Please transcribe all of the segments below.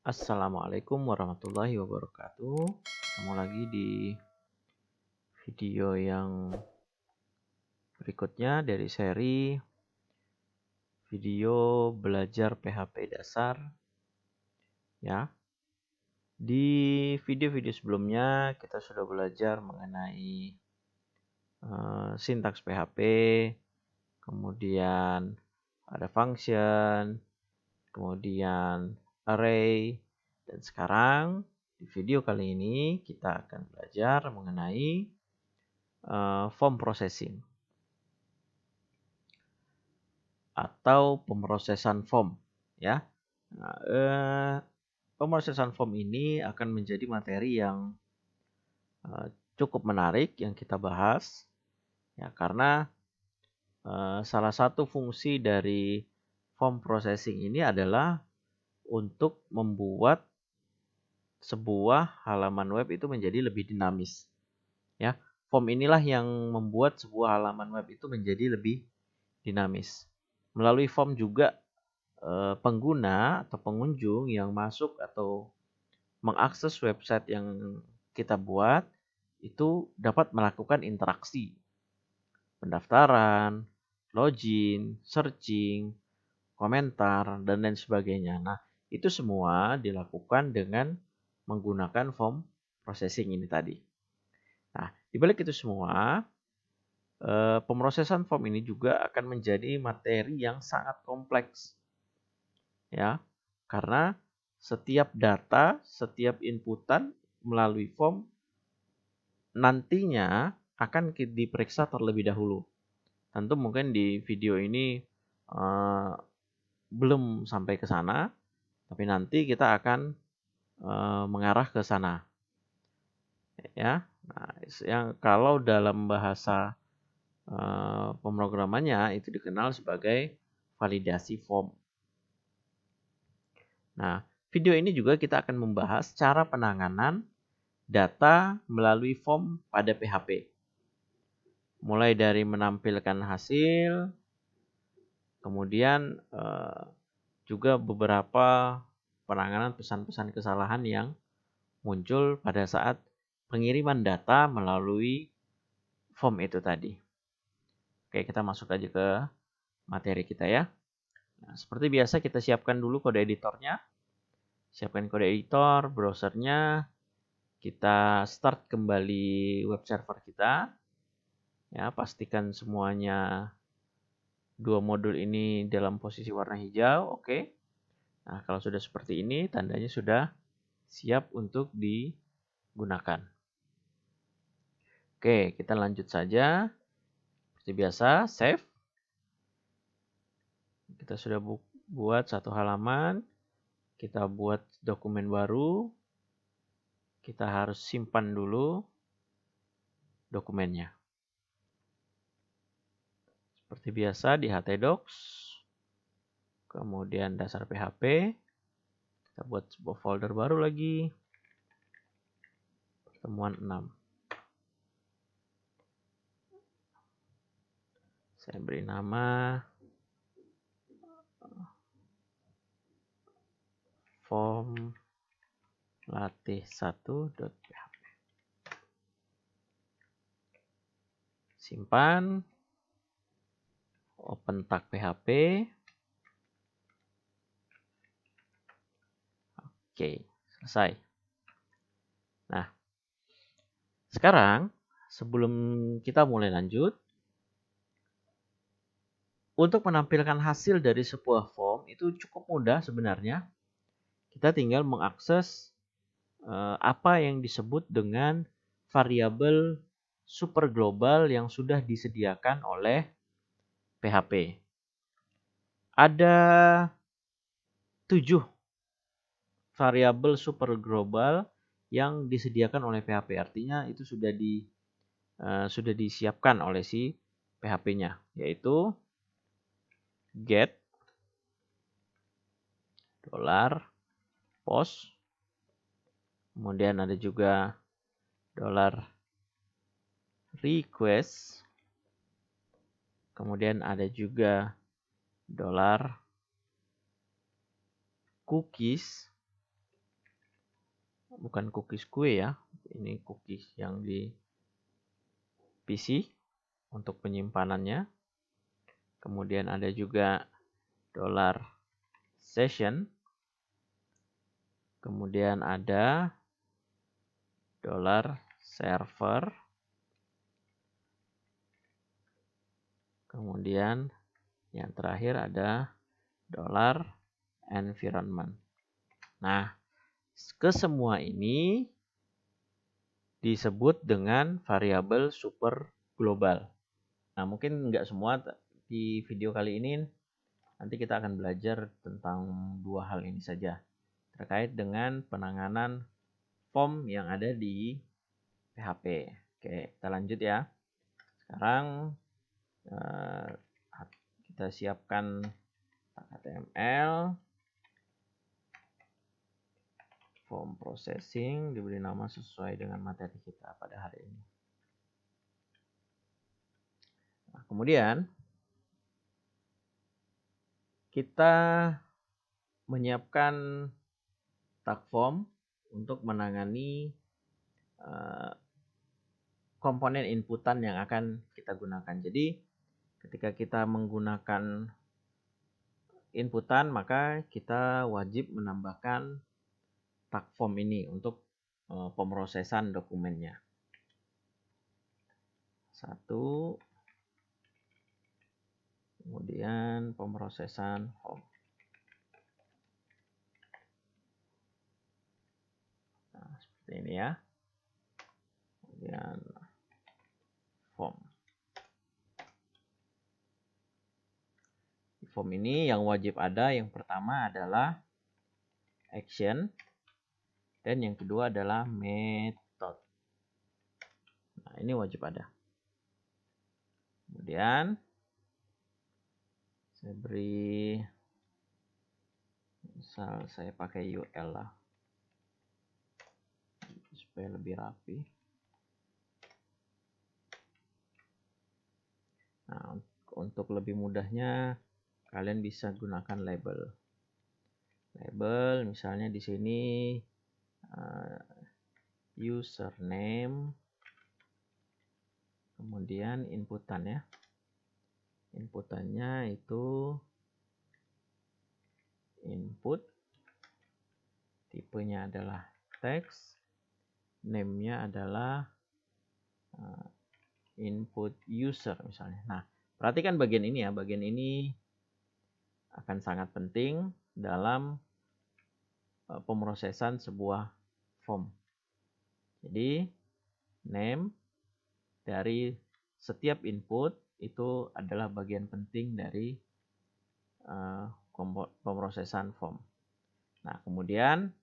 Assalamualaikum warahmatullahi wabarakatuh. Ketemu lagi di video yang berikutnya dari seri video belajar PHP dasar. Ya, di video-video sebelumnya kita sudah belajar mengenai sintaks PHP, kemudian ada function, kemudian array, dan sekarang di video kali ini kita akan belajar mengenai form processing atau pemrosesan form, ya. Nah, pemrosesan form ini akan menjadi materi yang cukup menarik yang kita bahas, ya, karena salah satu fungsi dari form processing ini adalah untuk membuat sebuah halaman web itu menjadi lebih dinamis, ya. Form inilah yang membuat sebuah halaman web itu menjadi lebih dinamis. Melalui form juga pengguna atau pengunjung yang masuk atau mengakses website yang kita buat itu dapat melakukan interaksi, pendaftaran, login, searching, komentar, dan lain sebagainya. Nah, itu semua dilakukan dengan menggunakan form processing ini tadi. Nah, dibalik itu semua, pemrosesan form ini juga akan menjadi materi yang sangat kompleks, ya, karena setiap data, setiap inputan melalui form nantinya akan diperiksa terlebih dahulu. Tentu mungkin di video ini belum sampai ke sana, tapi nanti kita akan mengarah ke sana, ya. Nah, yang kalau dalam bahasa pemrogramannya itu dikenal sebagai validasi form. Nah, video ini juga kita akan membahas cara penanganan data melalui form pada PHP. Mulai dari menampilkan hasil, kemudian juga beberapa penanganan pesan-pesan kesalahan yang muncul pada saat pengiriman data melalui form itu tadi. Oke, kita masuk aja ke materi kita ya. Nah, seperti biasa kita siapkan dulu kode editornya. Siapkan kode editor, browsernya. Kita start kembali web server kita. Ya, pastikan semuanya dua modul ini dalam posisi warna hijau. Oke. Nah, kalau sudah seperti ini, tandanya sudah siap untuk digunakan. Oke, kita lanjut saja. Seperti biasa, save. Kita sudah buat satu halaman. Kita buat dokumen baru. Kita harus simpan dulu dokumennya. Seperti biasa di htdocs. Kemudian dasar PHP. Kita buat sebuah folder baru lagi. Pertemuan 6. Saya beri nama form latih1.php. Simpan. Open tag PHP. Oke, selesai. Nah, sekarang sebelum kita mulai lanjut, untuk menampilkan hasil dari sebuah form itu cukup mudah sebenarnya. Kita tinggal mengakses apa yang disebut dengan variabel super global yang sudah disediakan oleh PHP. Ada 7 variabel super global yang disediakan oleh PHP. Artinya itu sudah disiapkan oleh si PHP-nya, yaitu get, $post, kemudian ada juga $request, kemudian ada juga $cookies, bukan cookies kue ya, ini cookies yang di PC untuk penyimpanannya. Kemudian ada juga $session. Kemudian ada $server. Kemudian yang terakhir ada $environment. Nah, kesemua ini disebut dengan variabel super global. Nah, mungkin nggak semua di video kali ini. Nanti kita akan belajar tentang dua hal ini saja. Terkait dengan penanganan form yang ada di PHP. Oke, kita lanjut ya. Sekarang kita siapkan HTML. Form processing diberi nama sesuai dengan materi kita pada hari ini. Nah, kemudian kita menyiapkan tag form untuk menangani komponen inputan yang akan kita gunakan. Jadi ketika kita menggunakan inputan, maka kita wajib menambahkan tag form ini untuk pemrosesan dokumennya. Satu, kemudian pemrosesan form. Nah, seperti ini ya. Kemudian form. Di form ini yang wajib ada, yang pertama adalah action, dan yang kedua adalah method. Nah, ini wajib ada. Kemudian saya beri, misal saya pakai UL lah, supaya lebih rapi. Nah, untuk lebih mudahnya kalian bisa gunakan label. Label misalnya di sini username, kemudian inputan ya. Inputannya itu input, tipenya adalah text, name-nya adalah input user misalnya. Nah, perhatikan bagian ini ya. Bagian ini akan sangat penting dalam pemrosesan sebuah form. Jadi, name dari setiap input itu adalah bagian penting dari pemrosesan form. Nah, kemudian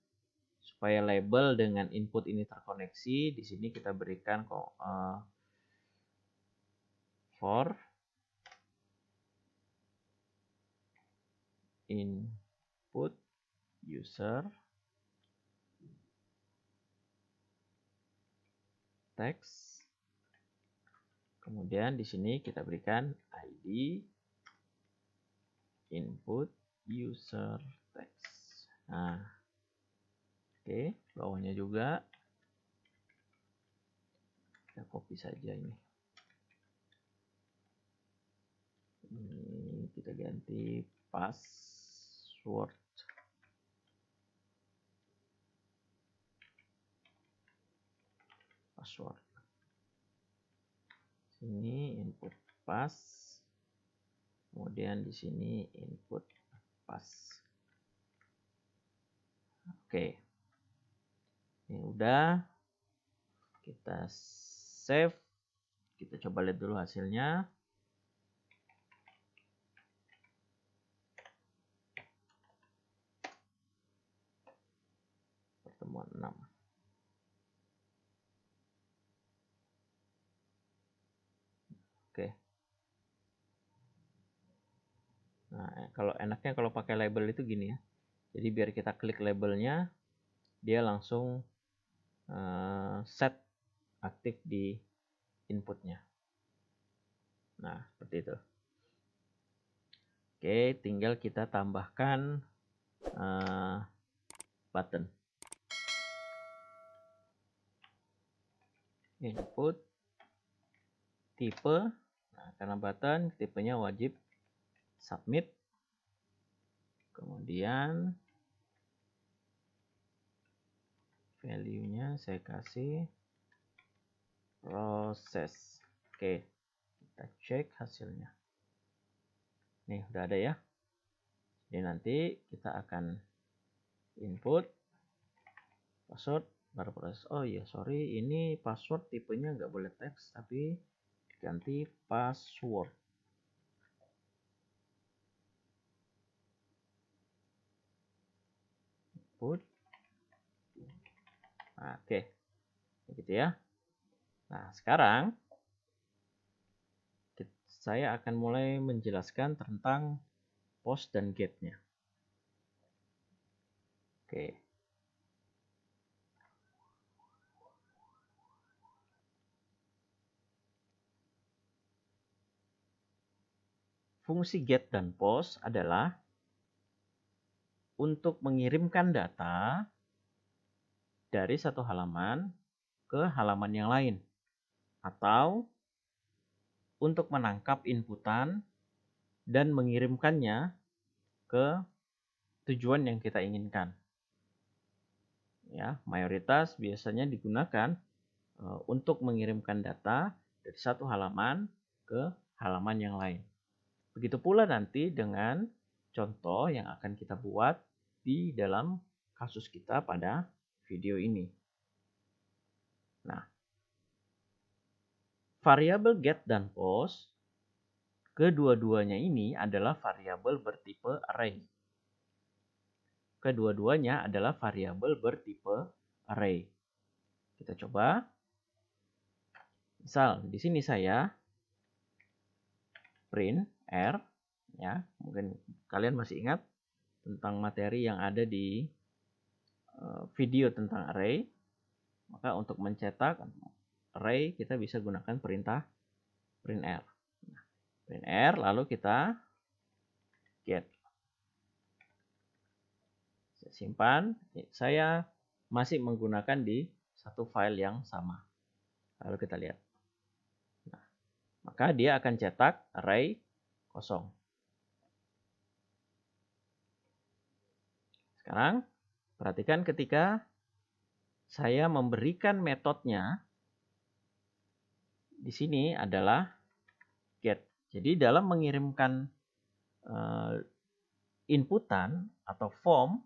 supaya label dengan input ini terkoneksi, di sini kita berikan for input user text. Kemudian di sini kita berikan ID input user text. Nah, oke, bawahnya juga kita copy saja ini. Ini kita ganti password. Sini input pass. Kemudian di sini input pass. Oke. Ini udah. Kita save. Kita coba lihat dulu hasilnya. Pertemuan 6. Oke. Nah, enaknya kalau pakai label itu gini ya. Jadi biar kita klik labelnya, dia langsung set aktif di inputnya. Nah, seperti itu. Oke, tinggal kita tambahkan button. input tipe. Nah, karena button, tipenya wajib submit. Kemudian value-nya saya kasih proses. Oke, kita cek hasilnya. Nih, udah ada ya. Jadi nanti kita akan input password baru proses. Oh iya, sorry, ini password tipenya nggak boleh teks, tapi ganti password. Input. Nah, oke, gitu ya. Nah, sekarang saya akan mulai menjelaskan tentang post dan get-nya. Oke. Fungsi get dan post adalah untuk mengirimkan data dari satu halaman ke halaman yang lain, atau untuk menangkap inputan dan mengirimkannya ke tujuan yang kita inginkan. Ya, mayoritas biasanya digunakan untuk mengirimkan data dari satu halaman ke halaman yang lain. Begitu pula nanti dengan contoh yang akan kita buat di dalam kasus kita pada video ini. Nah, variabel get dan post, kedua-duanya ini adalah variabel bertipe array. Kedua-duanya adalah variabel bertipe array. Kita coba. Misal, di sini saya print R, ya, mungkin kalian masih ingat tentang materi yang ada di video tentang array. Maka untuk mencetak array kita bisa gunakan perintah print R. Print R lalu kita get. Saya simpan. Saya masih menggunakan di satu file yang sama. Lalu kita lihat. Nah, maka dia akan cetak array kosong. Sekarang perhatikan ketika saya memberikan metodenya, di sini adalah get. Jadi dalam mengirimkan inputan atau form,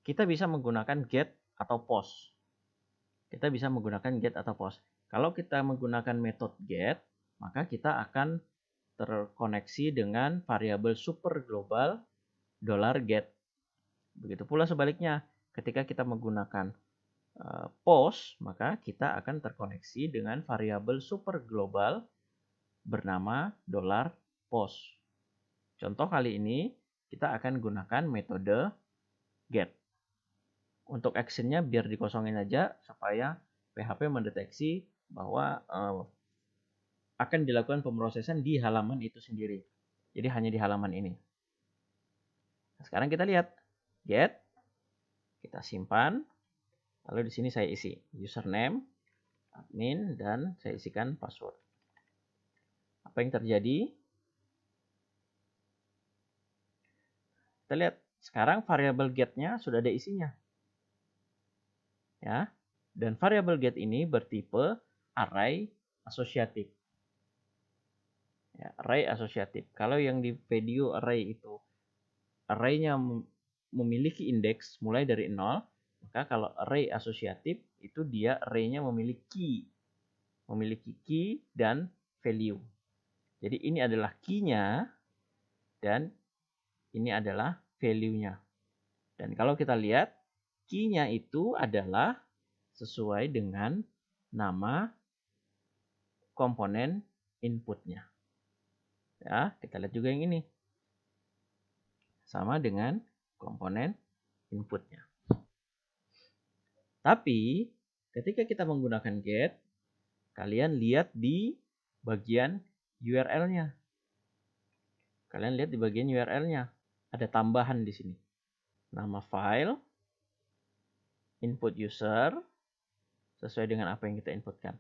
kita bisa menggunakan get atau post. Kita bisa menggunakan get atau post. Kalau kita menggunakan metode get, maka kita akan terkoneksi dengan variabel super global $get. Begitu pula sebaliknya, ketika kita menggunakan post, maka kita akan terkoneksi dengan variabel super global bernama $post. Contoh kali ini kita akan gunakan metode get. Untuk actionnya biar dikosongin aja supaya PHP mendeteksi bahwa akan dilakukan pemrosesan di halaman itu sendiri. Jadi hanya di halaman ini. Nah, sekarang kita lihat get, kita simpan, lalu di sini saya isi username, admin, dan saya isikan password. Apa yang terjadi? Kita lihat sekarang variabel get-nya sudah ada isinya. Ya. Dan variabel get ini bertipe array asosiatif. Ya, array asosiatif. Kalau yang di video array itu array-nya memiliki indeks mulai dari 0, maka kalau array asosiatif itu dia array-nya memiliki key dan value. Jadi ini adalah key-nya dan ini adalah value-nya. Dan kalau kita lihat key-nya itu adalah sesuai dengan nama komponen inputnya. Ya, kita lihat juga yang ini. Sama dengan komponen inputnya. Tapi ketika kita menggunakan get, kalian lihat di bagian URL-nya. Kalian lihat di bagian URL-nya. Ada tambahan di sini. Nama file, input user, sesuai dengan apa yang kita inputkan.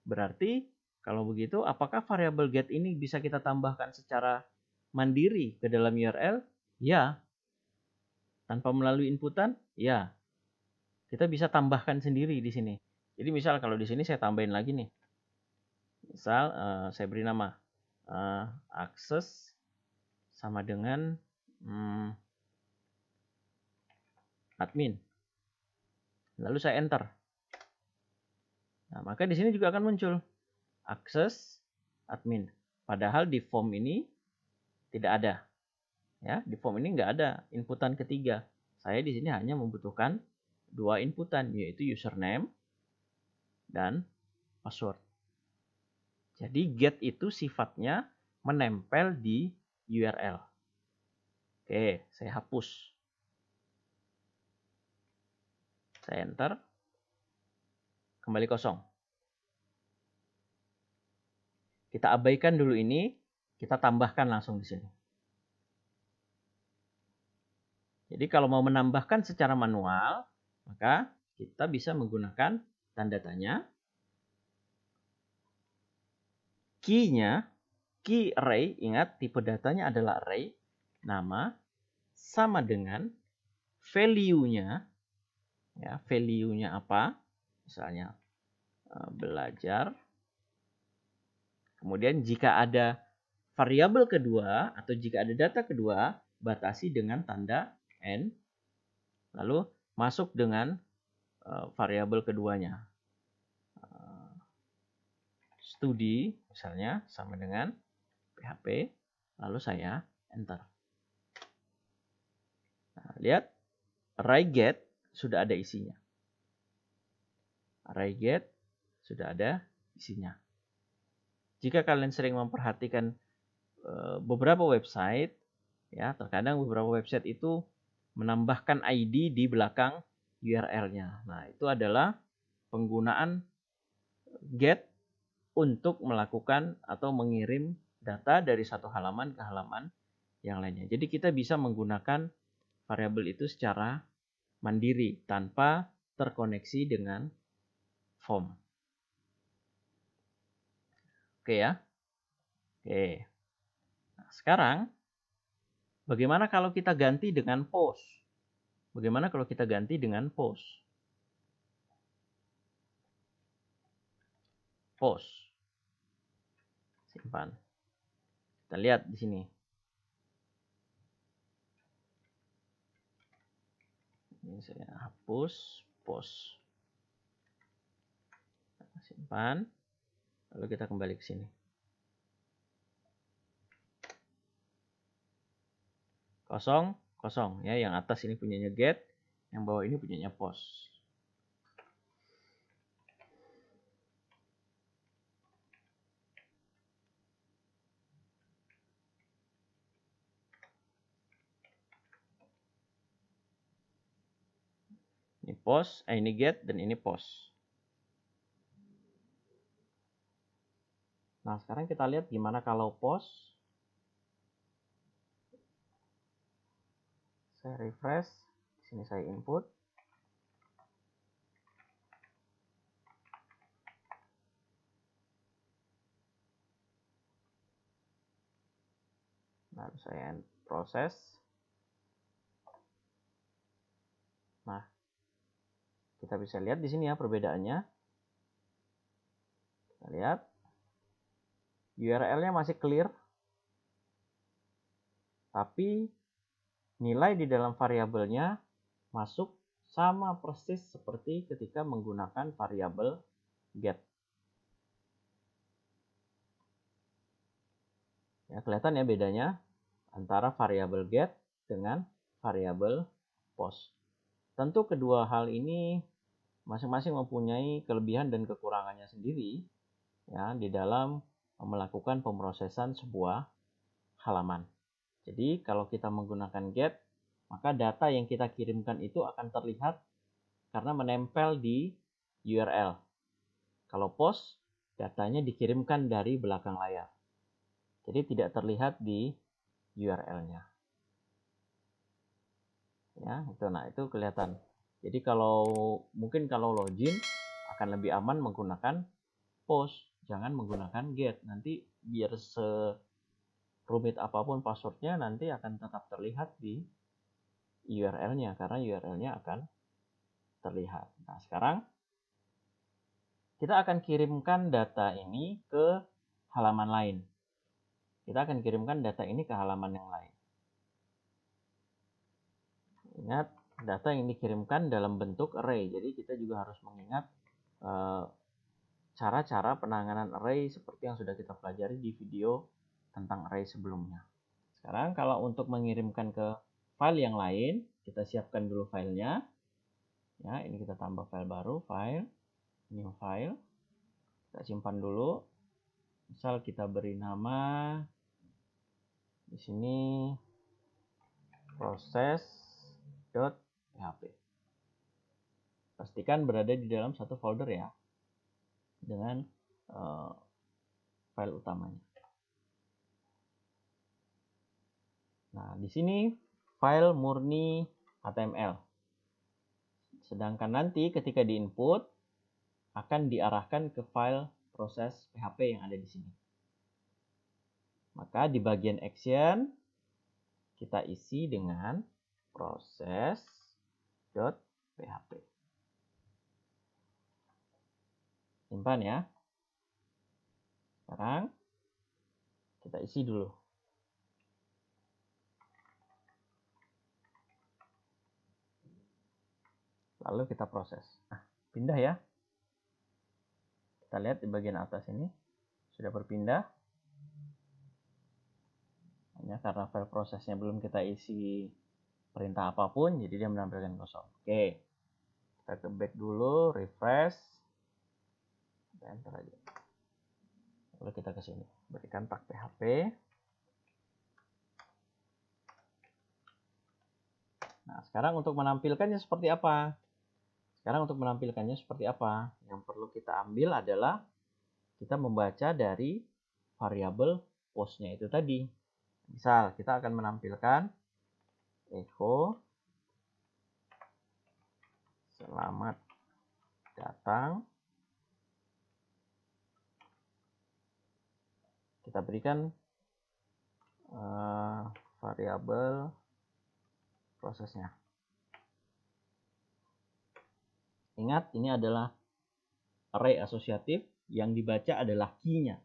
Berarti kalau begitu, apakah variabel get ini bisa kita tambahkan secara mandiri ke dalam URL? Ya. Tanpa melalui inputan? Ya. Kita bisa tambahkan sendiri di sini. Jadi misal kalau di sini saya tambahin lagi nih. Misal saya beri nama akses sama dengan admin. Lalu saya enter. Nah, maka di sini juga akan muncul akses admin. Padahal di form ini tidak ada. Ya, di form ini nggak ada inputan ketiga. Saya di sini hanya membutuhkan 2 inputan, yaitu username dan password. Jadi get itu sifatnya menempel di URL. Oke, saya hapus. Saya enter. Kembali kosong. Kita abaikan dulu ini, kita tambahkan langsung di sini. Jadi kalau mau menambahkan secara manual, maka kita bisa menggunakan tanda tanya. Key-nya, key array, ingat tipe datanya adalah array, nama sama dengan value-nya, ya, value-nya apa? Misalnya belajar. Kemudian jika ada variabel kedua atau jika ada data kedua, batasi dengan tanda N. Lalu masuk dengan variabel keduanya. Studi misalnya sama dengan PHP. Lalu saya enter. Nah, lihat array get sudah ada isinya. Array get sudah ada isinya. Jika kalian sering memperhatikan beberapa website, ya terkadang beberapa website itu menambahkan ID di belakang URL-nya. Nah, itu adalah penggunaan get untuk melakukan atau mengirim data dari satu halaman ke halaman yang lainnya. Jadi kita bisa menggunakan variabel itu secara mandiri tanpa terkoneksi dengan form. Oke ya. Oke. Nah, sekarang bagaimana kalau kita ganti dengan post? Bagaimana kalau kita ganti dengan post? Post. Simpan. Kita lihat di sini. Ini saya hapus post. Simpan. Lalu kita kembali ke sini. Kosong, kosong ya. Yang atas ini punyanya get, yang bawah ini punyanya post. Ini post, ini get dan ini post. Nah, sekarang kita lihat gimana kalau post. Saya refresh, di sini saya input. Lalu saya proses. Nah, kita bisa lihat di sini ya perbedaannya. Kita lihat URL-nya masih clear, tapi nilai di dalam variabelnya masuk sama persis seperti ketika menggunakan variabel get. Ya, kelihatan ya bedanya antara variabel get dengan variabel post. Tentu kedua hal ini masing-masing mempunyai kelebihan dan kekurangannya sendiri ya di dalam melakukan pemrosesan sebuah halaman. Jadi kalau kita menggunakan get, maka data yang kita kirimkan itu akan terlihat karena menempel di URL. Kalau post, datanya dikirimkan dari belakang layar. Jadi tidak terlihat di URL-nya. Ya, itu kelihatan. Jadi kalau mungkin kalau login akan lebih aman menggunakan post, jangan menggunakan get. Nanti biar serumit apapun passwordnya, nanti akan tetap terlihat di URL-nya, karena URL-nya akan terlihat. Nah, sekarang kita akan kirimkan data ini ke halaman lain. Kita akan kirimkan data ini ke halaman yang lain. Ingat, data yang dikirimkan dalam bentuk array. Jadi kita juga harus mengingat cara-cara penanganan array seperti yang sudah kita pelajari di video tentang array sebelumnya. Sekarang kalau untuk mengirimkan ke file yang lain, kita siapkan dulu filenya. Ya, ini kita tambah file baru, file, new file. Kita simpan dulu. Misal kita beri nama di sini proses.php. Pastikan berada di dalam satu folder ya, dengan file utamanya. Nah, di sini file murni HTML. Sedangkan nanti ketika diinput akan diarahkan ke file proses PHP yang ada di sini. Maka di bagian action kita isi dengan proses.php. Simpan ya. Sekarang kita isi dulu. Lalu kita proses. Nah, pindah ya. Kita lihat di bagian atas ini sudah berpindah. Hanya karena file prosesnya belum kita isi perintah apapun, jadi dia menampilkan kosong. Oke, kita ke back dulu, refresh, enter aja. Lalu kita ke sini, berikan tag PHP. Nah, sekarang untuk menampilkannya seperti apa? Yang perlu kita ambil adalah kita membaca dari variabel postnya itu tadi. Misal, kita akan menampilkan echo selamat datang. Kita berikan variabel prosesnya. Ingat, ini adalah array asosiatif, yang dibaca adalah key-nya.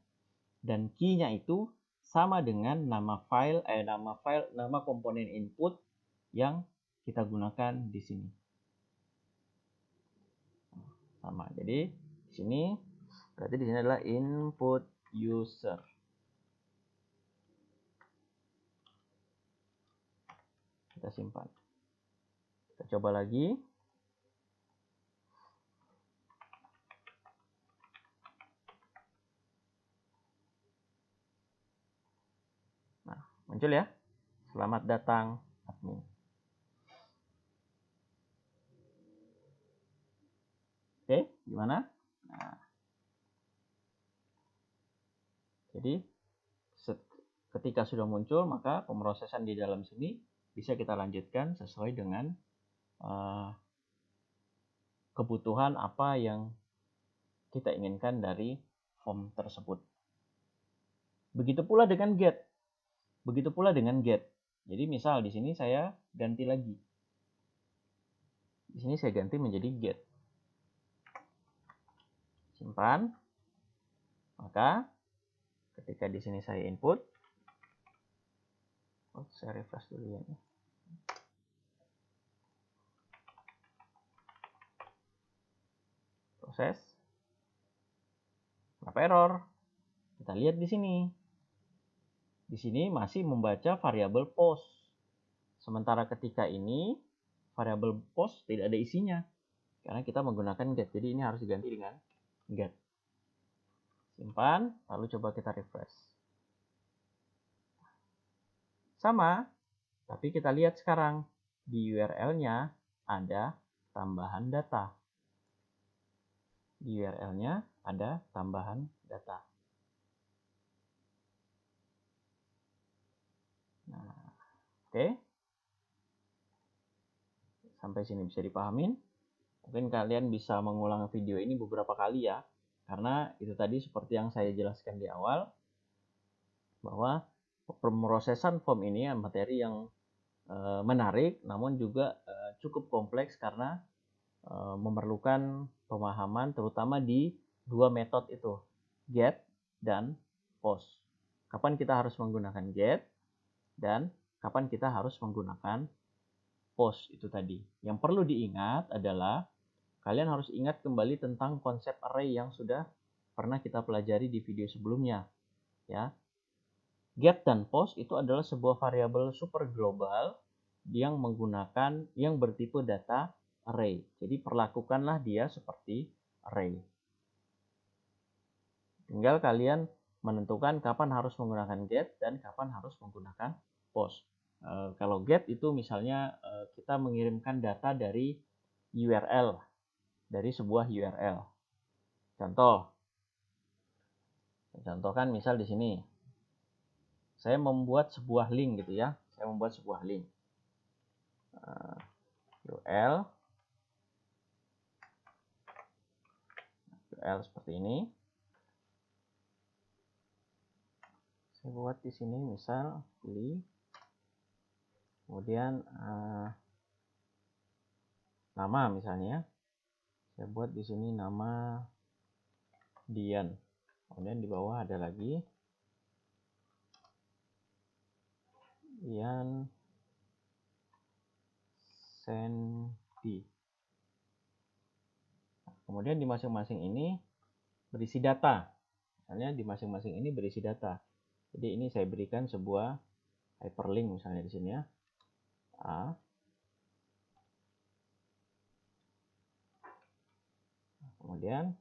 Dan key-nya itu sama dengan nama komponen input yang kita gunakan di sini. Sama. Jadi di sini berarti di sini adalah input user. Kita simpan. Kita coba lagi. Muncul ya, selamat datang admin. Oke, gimana? Nah, jadi ketika sudah muncul, maka pemrosesan di dalam sini bisa kita lanjutkan sesuai dengan kebutuhan apa yang kita inginkan dari form tersebut. Begitu pula dengan get. Jadi misal di sini saya ganti lagi. Di sini saya ganti menjadi get. Simpan. Maka ketika di sini saya input, saya refresh dulu ya. Proses. Kenapa error? Kita lihat di sini. Di sini masih membaca variabel post. Sementara ketika ini variabel post tidak ada isinya. Karena kita menggunakan get. Jadi ini harus diganti dengan get. Simpan, lalu coba kita refresh. Sama, tapi kita lihat sekarang di URL-nya ada tambahan data. Di URL-nya ada tambahan data. Nah, oke. Sampai sini bisa dipahamin. Mungkin kalian bisa mengulang video ini beberapa kali ya, karena itu tadi seperti yang saya jelaskan di awal, bahwa pemrosesan form ini materi yang menarik, namun juga cukup kompleks karena memerlukan pemahaman terutama di dua metode itu, get dan post. Kapan kita harus menggunakan get dan kapan kita harus menggunakan post itu tadi. Yang perlu diingat adalah kalian harus ingat kembali tentang konsep array yang sudah pernah kita pelajari di video sebelumnya, ya. Get dan post itu adalah sebuah variabel super global yang bertipe data array. Jadi perlakukanlah dia seperti array. Tinggal kalian menentukan kapan harus menggunakan get dan kapan harus menggunakan post. Kalau get itu misalnya kita mengirimkan data dari URL, dari sebuah URL. Contohkan misal di sini. Saya membuat sebuah link gitu ya. Saya membuat sebuah link. URL seperti ini. Saya buat di sini misal pilih. Kemudian nama misalnya. Saya buat di sini nama Dian. Kemudian di bawah ada lagi Dian Sandy. Kemudian di masing-masing ini berisi data. Misalnya di masing-masing ini berisi data. Jadi ini saya berikan sebuah hyperlink misalnya di sini ya. A. Kemudian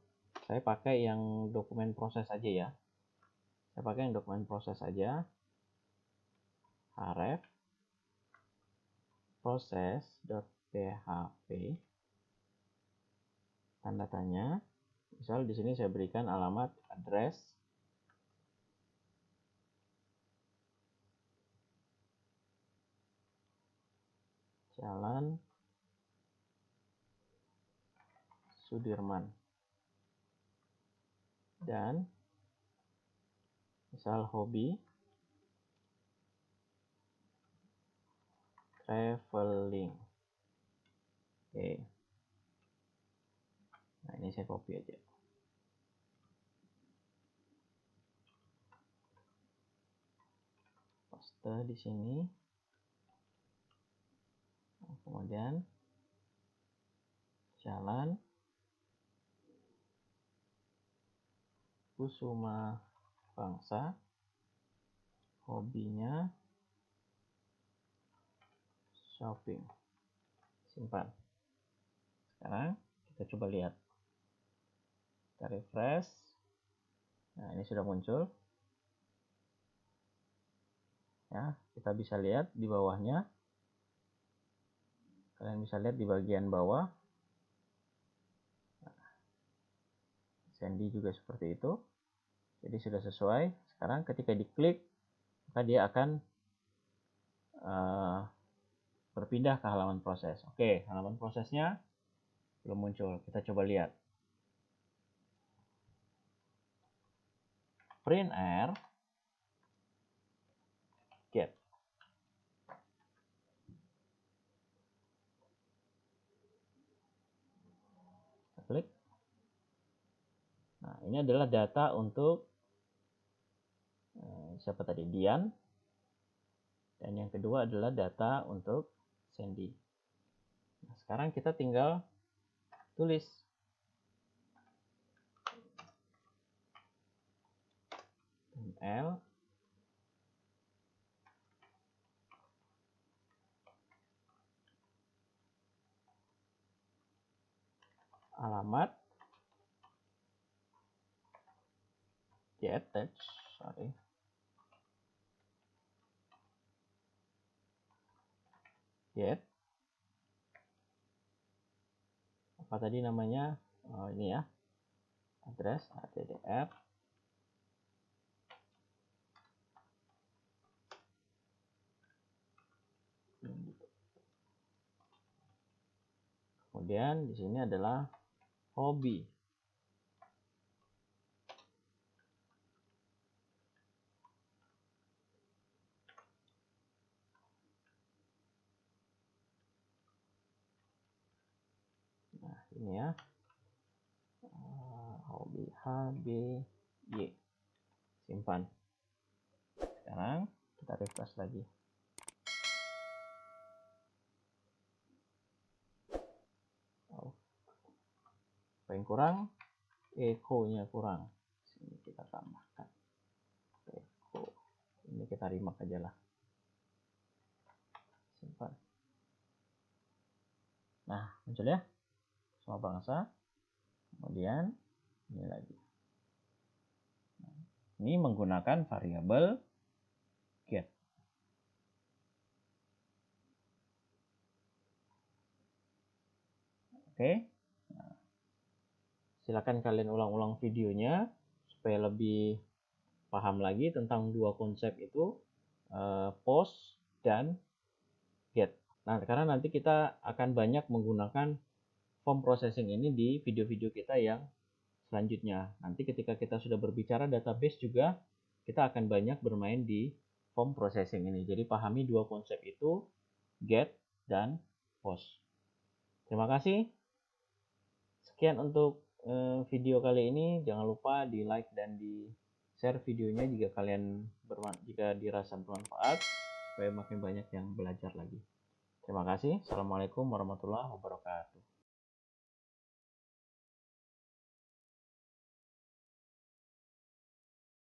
saya pakai yang dokumen proses saja ya. Saya pakai yang dokumen proses saja. Href process.php tanda tanya. Misal di sini saya berikan alamat address Jalan Sudirman dan misal hobi traveling. Oke. Nah, ini saya copy aja. Paste di sini. Kemudian Jalan Kusuma Bangsa, hobinya shopping. Simpan. Sekarang kita coba lihat. Kita refresh. Nah, ini sudah muncul. Ya, kita bisa lihat di bawahnya. Kalian bisa lihat di bagian bawah. Sandy juga seperti itu. Jadi sudah sesuai. Sekarang ketika diklik, maka dia akan berpindah ke halaman proses. Oke, halaman prosesnya belum muncul. Kita coba lihat. Print R get. Kita klik. Nah, ini adalah data untuk siapa tadi? Dian. Dan yang kedua adalah data untuk Sandy. Nah, sekarang kita tinggal tulis. L alamat get apa tadi namanya? Ini ya, address addr. Kemudian di sini adalah hobi. Nah, ini ya. Hobi HBY. Simpan. Sekarang kita refresh lagi. Apa yang kurang? Echo-nya kurang. Sini kita tambahkan. Echo. Ini kita remark aja lah. Simpan. Nah, muncul ya. Semua bangsa. Kemudian ini lagi. Nah, ini menggunakan variabel get. Oke. Nah, silakan kalian ulang-ulang videonya supaya lebih paham lagi tentang dua konsep itu, post dan get. Nah, karena nanti kita akan banyak menggunakan form processing ini di video-video kita yang selanjutnya. Nanti ketika kita sudah berbicara database juga, kita akan banyak bermain di form processing ini. Jadi pahami dua konsep itu, get dan post. Terima kasih. Sekian untuk video kali ini. Jangan lupa di like dan di share videonya jika dirasa bermanfaat, supaya makin banyak yang belajar lagi. Terima kasih. Assalamualaikum warahmatullahi wabarakatuh.